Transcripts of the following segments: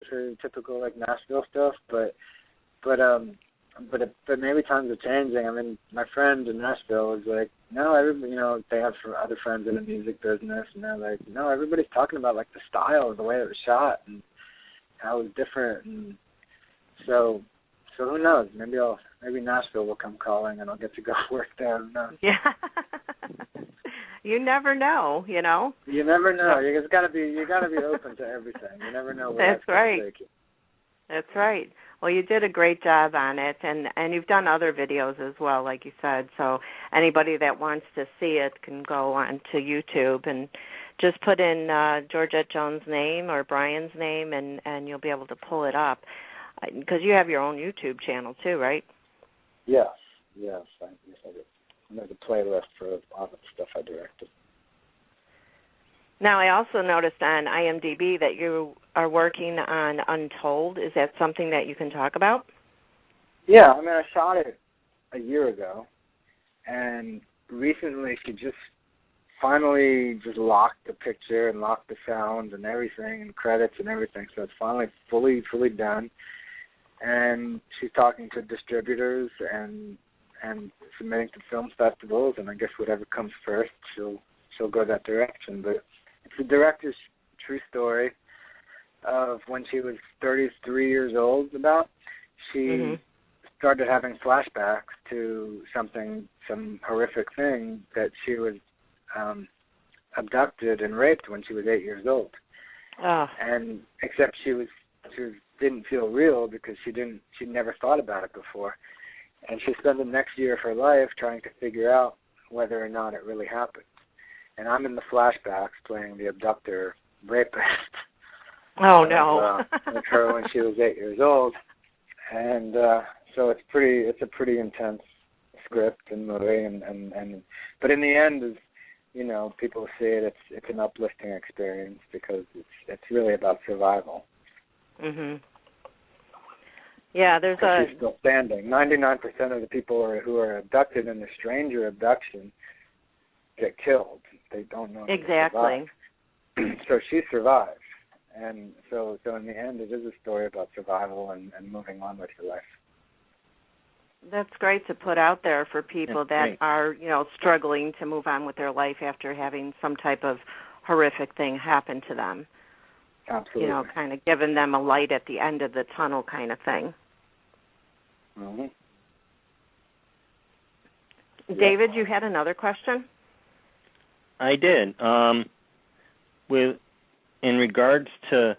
for typical like Nashville stuff, but maybe times are changing. I mean, my friend in Nashville was like, no, everybody, they have other friends in the music business, and they're like, no, everybody's talking about like the style, the way it was shot, and how it was different, and so who knows? Maybe Nashville will come calling, and I'll get to go work there. Who knows? Yeah. You never know, You never know. You gotta be open to everything. You never know where that's going to take you. That's right. Well, you did a great job on it, and you've done other videos as well, like you said. So anybody that wants to see it can go on to YouTube and just put in Georgette Jones' name or Brian's name, and you'll be able to pull it up. Because you have your own YouTube channel too, right? Yes. I do. There's a playlist for all the stuff I directed. Now, I also noticed on IMDb that you are working on Untold. Is that something that you can talk about? Yeah, I mean, I shot it a year ago, and recently she just finally just locked the picture and locked the sound and everything and credits and everything, so it's finally fully done. And she's talking to distributors and submitting to film festivals, and I guess whatever comes first, she'll go that direction. But it's the director's true story of when she was 33 years old. She started having flashbacks to some horrific thing, that she was abducted and raped when she was 8 years old. And except she didn't feel real because she'd never thought about it before. And she spent the next year of her life trying to figure out whether or not it really happened. And I'm in the flashbacks playing the abductor rapist. Oh, no. With her when she was 8 years old. And so it's a pretty intense script and movie, but in the end, as people see it, it's an uplifting experience because it's really about survival. Mhm. Yeah, she's still standing. 99% of the people who are abducted in a stranger abduction get killed. They don't know. Exactly. So she survived, and so in the end, it is a story about survival and moving on with your life. That's great to put out there for people that are, struggling to move on with their life after having some type of horrific thing happen to them. Absolutely. Kind of giving them a light at the end of the tunnel kind of thing. Mm-hmm. David, you had another question? I did. In regards to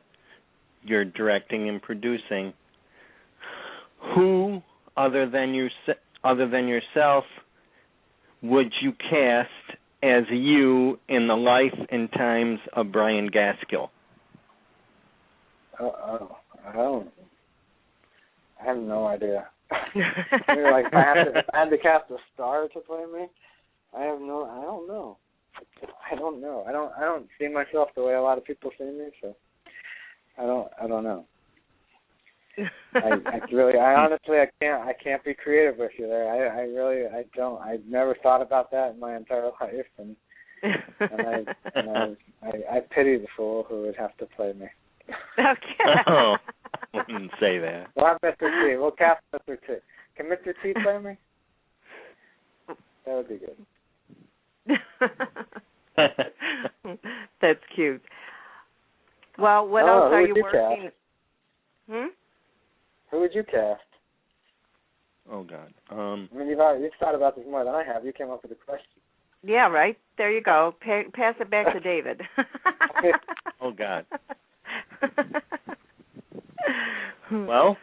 your directing and producing, who other than yourself would you cast as you in the life and times of Brian Gaskill? I have no idea. If I had to cast a star to play me, I don't know. I don't see myself the way a lot of people see me, so I don't know. I can't be creative with you there. I don't. I've never thought about that in my entire life, and I pity the fool who would have to play me. Okay. Oh, I wouldn't say that. We'll have Mr. T. We'll cast Mr. T. Can Mr. T play me? That would be good. That's cute. Well, what else are you working? Cast? Who would you cast? Oh, God. You've thought about this more than I have. You came up with a question. Yeah, right. There you go. Pass it back to David. Oh, God. Well,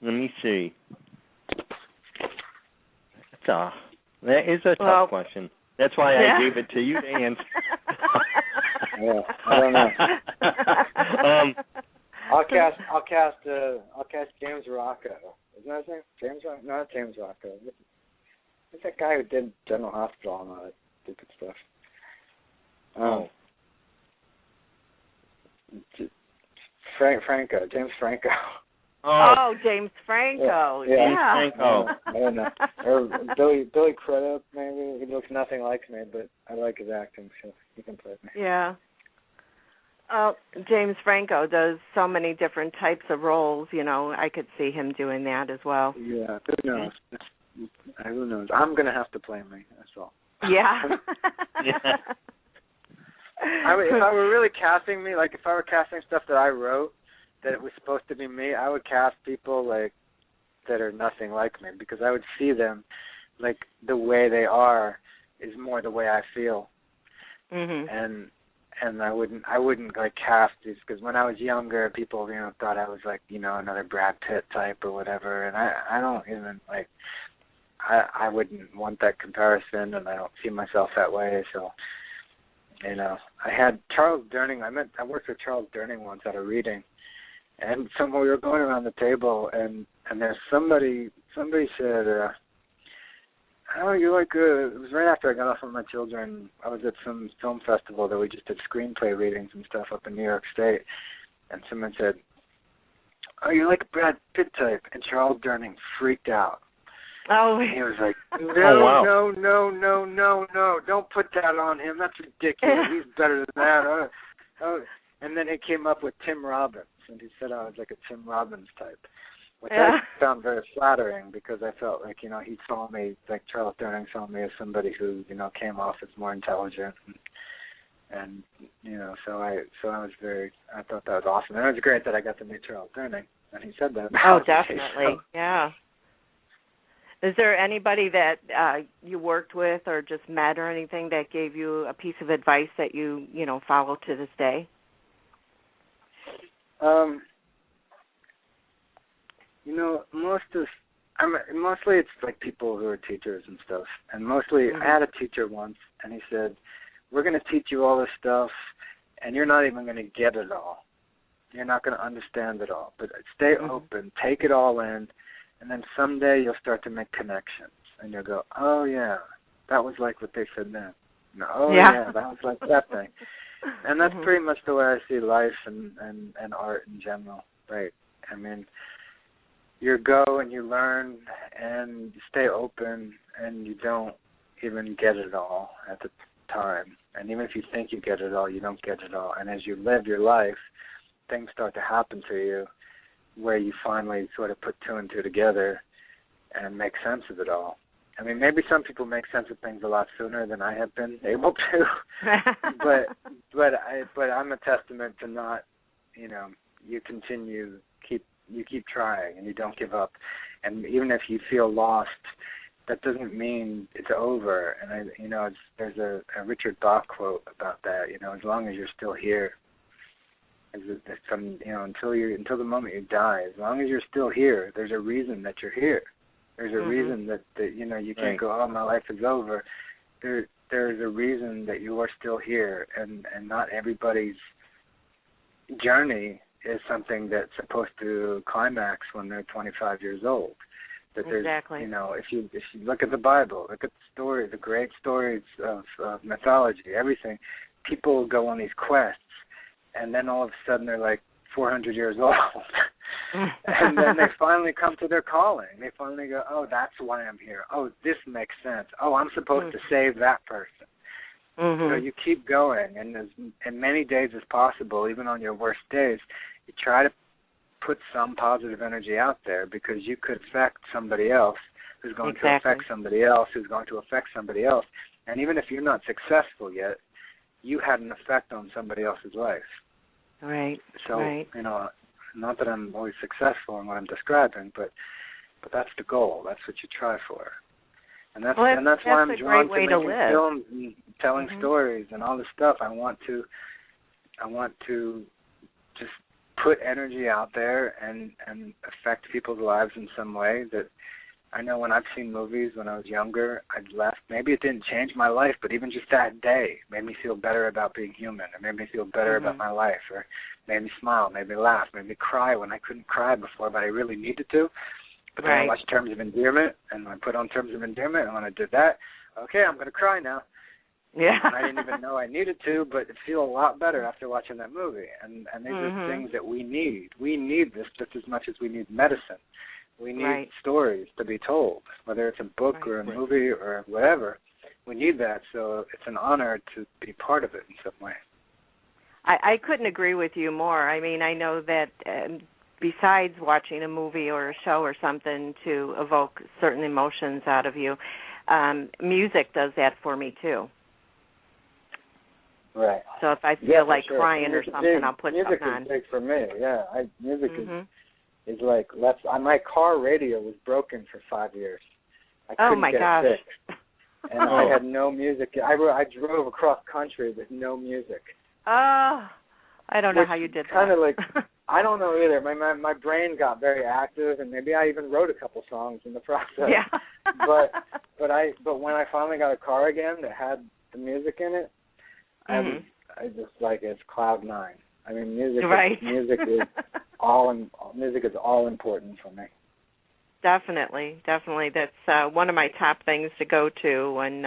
let me see. That is a tough question. That's why I gave it to you to answer. Yeah, I don't know. I'll cast James Rocco. Isn't that his name? James Rocco? No, not James Rocco. It's that guy who did General Hospital and all that stupid stuff. Franco. James Franco. Oh, James Franco. Yeah. Yeah. Franco. I don't know. Or Billy Crudup, maybe. He looks nothing like me, but I like his acting, so he can play me. Yeah. James Franco does so many different types of roles. I could see him doing that as well. Yeah, who knows? Who knows? I'm going to have to play me, that's all. Yeah. Yeah. If I were really casting me, like if I were casting stuff that I wrote, that it was supposed to be me, I would cast people like that are nothing like me, because I would see them like the way they are is more the way I feel. Mhm. And I wouldn't like cast these, because when I was younger, people thought I was like another Brad Pitt type or whatever, and I don't even like. I wouldn't want that comparison, and I don't see myself that way. So, I had Charles Durning. I worked with Charles Durning once at a reading, and we were going around the table, and there's somebody said, "Oh, you like?" It was right after I got off with my children. I was at some film festival that we just did screenplay readings and stuff up in New York State, and someone said, "Oh, you're like a Brad Pitt type," and Charles Durning freaked out. Oh, and he was like, Oh, wow. no, don't put that on him. That's ridiculous. He's better than that. And then he came up with Tim Robbins, and he said I was like a Tim Robbins type, which I found very flattering, because I felt like, he saw me, like Charles Durning saw me as somebody who, came off as more intelligent. And so I thought that was awesome. And it was great that I got to meet Charles Durning, and he said that. Oh, definitely, yeah. Is there anybody that you worked with or just met or anything that gave you a piece of advice that you follow to this day? Mostly it's like people who are teachers and stuff. And mostly I had a teacher once, and he said, "We're going to teach you all this stuff, and you're not even going to get it all. You're not going to understand it all. But stay open, take it all in, and then someday you'll start to make connections, and you'll go, oh, yeah, that was like what they said then. Yeah, that was like that thing." And that's pretty much the way I see life and art in general, right? I mean, you go and you learn and you stay open, and you don't even get it all at the time. And even if you think you get it all, you don't get it all. And as you live your life, things start to happen to you where you finally sort of put two and two together and make sense of it all. I mean, maybe some people make sense of things a lot sooner than I have been able to, but I'm a testament to not, you keep trying and you don't give up, and even if you feel lost, that doesn't mean it's over. And there's a Richard Bach quote about that. As long as you're still here. Until the moment you die, as long as you're still here, there's a reason that you're here. There's a reason that you can't go, oh, my life is over. There's a reason that you are still here, and not everybody's journey is something that's supposed to climax when they're 25 years old. That there's, exactly. If you look at the Bible, look at the stories, the great stories of mythology, everything, people go on these quests, and then all of a sudden they're like 400 years old. And then they finally come to their calling. They finally go, oh, that's why I'm here. Oh, this makes sense. Oh, I'm supposed to save that person. So you keep going, and as many days as possible, even on your worst days, you try to put some positive energy out there, because you could affect somebody else who's going to affect somebody else who's going to affect somebody else. And even if you're not successful yet, you had an effect on somebody else's life. Right. So, not that I'm always successful in what I'm describing, but that's the goal. That's what you try for. And that's why I'm drawn to making films and telling stories and all this stuff. I want to just put energy out there and affect people's lives in some way. That I know when I've seen movies when I was younger, I'd left. Maybe it didn't change my life, but even just that day made me feel better about being human. It made me feel better about my life, or made me smile, made me laugh, made me cry when I couldn't cry before, but I really needed to. But then I watched Terms of Endearment, and I put on Terms of Endearment, and when I did that, okay, I'm going to cry now. Yeah. And I didn't even know I needed to, but it feels a lot better after watching that movie. And these are things that we need. We need this just as much as we need medicine. We need stories to be told, whether it's a book or a movie or whatever. We need that, so it's an honor to be part of it in some way. I couldn't agree with you more. I mean, I know that besides watching a movie or a show or something to evoke certain emotions out of you, music does that for me too. Right. So if I feel like sure. crying or something, I'll put music something on. Music is big for me. Yeah, music is like my car radio was broken for 5 years. I couldn't get it fixed, and I had no music. I drove across country with no music. Oh, I don't know how you did that. Kind of like I don't know either. My brain got very active, and maybe I even wrote a couple songs in the process. Yeah. but when I finally got a car again that had the music in it, I just like it's cloud nine. I mean, music is all important for me. Definitely. That's one of my top things to go to when,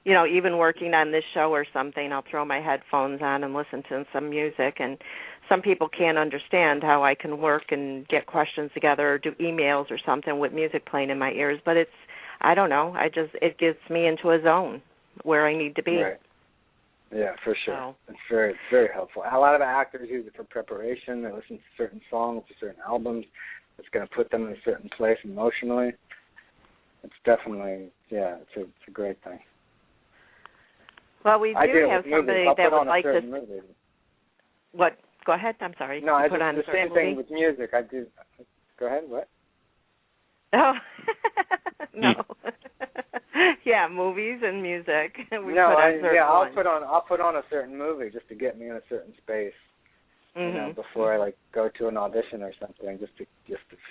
even working on this show or something, I'll throw my headphones on and listen to some music. And some people can't understand how I can work and get questions together or do emails or something with music playing in my ears. But I don't know, it gets me into a zone where I need to be. Right. Yeah, for sure. So. It's very helpful. A lot of actors use it for preparation. They listen to certain songs, to certain albums. It's going to put them in a certain place emotionally. It's definitely, it's a great thing. Well, we do have somebody that would like to. Movie. What? Go ahead. I'm sorry. No, the same thing with music. I do. Go ahead. What? Oh, no. Yeah, movies and music. I'll put on a certain movie just to get me in a certain space. Before I go to an audition or something, just to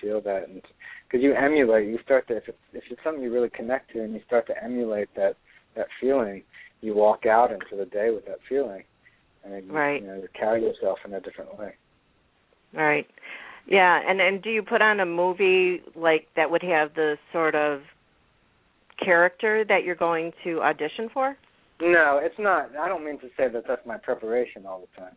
feel that, and because you emulate, you start to if it's something you really connect to, and you start to emulate that feeling, you walk out into the day with that feeling, and you carry yourself in a different way. Right. Yeah, and do you put on a movie that would have the sort of character that you're going to audition for? No, it's not. I don't mean to say that that's my preparation all the time.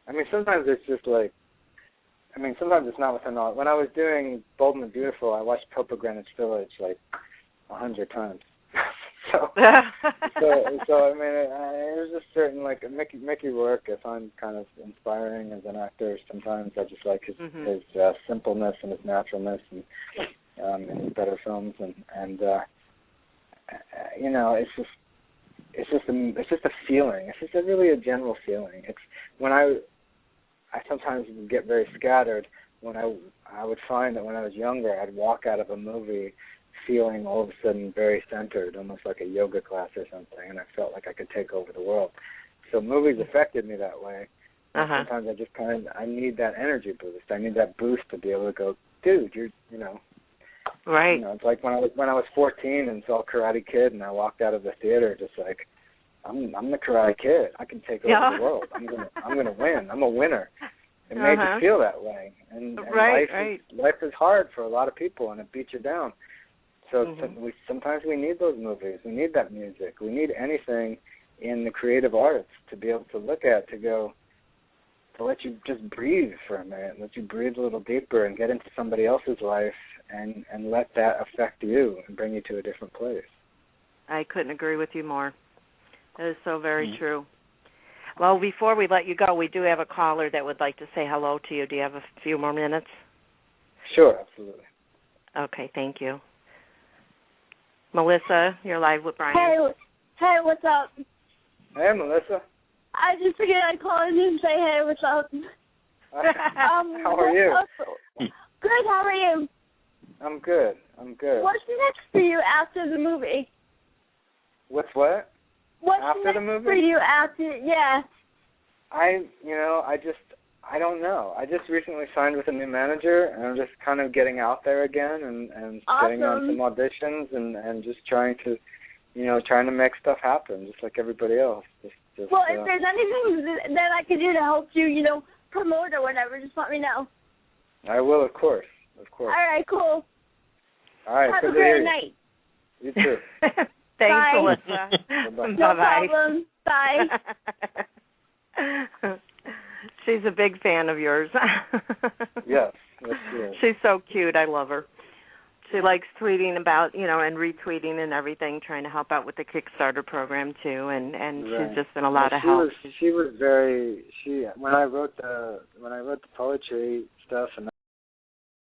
I mean, sometimes it's just sometimes it's not within all. When I was doing Bold and the Beautiful, I watched Pope of Greenwich Village 100 times. so I mean, there's just certain Mickey Rourke. I find kind of inspiring as an actor. Sometimes I just like his simpleness and his naturalness, and in his better films, and it's just a feeling. It's just really a general feeling. It's when I sometimes get very scattered. When I would find that when I was younger, I'd walk out of a movie feeling all of a sudden very centered, almost like a yoga class or something, and I felt like I could take over the world. So movies affected me that way. Sometimes I just I need that energy boost. I need that boost to be able to go, dude, you're. Right. It's like when I was 14 and saw Karate Kid, and I walked out of the theater just like, I'm the Karate Kid. I can take over the world. I'm gonna win. I'm a winner. It made you feel that way, and life is hard for a lot of people, and it beats you down. So sometimes we need those movies. We need that music. We need anything in the creative arts to be able to look at, to let you just breathe for a minute, let you breathe a little deeper and get into somebody else's life and let that affect you and bring you to a different place. I couldn't agree with you more. That is so very true. Well, before we let you go, we do have a caller that would like to say hello to you. Do you have a few more minutes? Sure, absolutely. Okay, thank you. Melissa, you're live with Brian. Hey, what's up? Hey, Melissa. I just figured I'd call in and say, hey, what's up? How are you? Good, how are you? I'm good. What's next for you after the movie? What's what? What's after next the movie? for you after, yeah. I don't know. I just recently signed with a new manager, and I'm just kind of getting out there again and getting on some auditions and just trying to make stuff happen, just like everybody else. Well, if there's anything that I can do to help you, promote or whatever, just let me know. I will, of course. All right, cool. All right, have a great night. You too. Thanks, Bye. Melissa. Bye-bye. No problem. Bye. She's a big fan of yours. Yes, she is. She's so cute. I love her. She likes tweeting about, and retweeting and everything, trying to help out with the Kickstarter program too, and Right. she's just been a lot of help. She was very when I wrote the poetry stuff and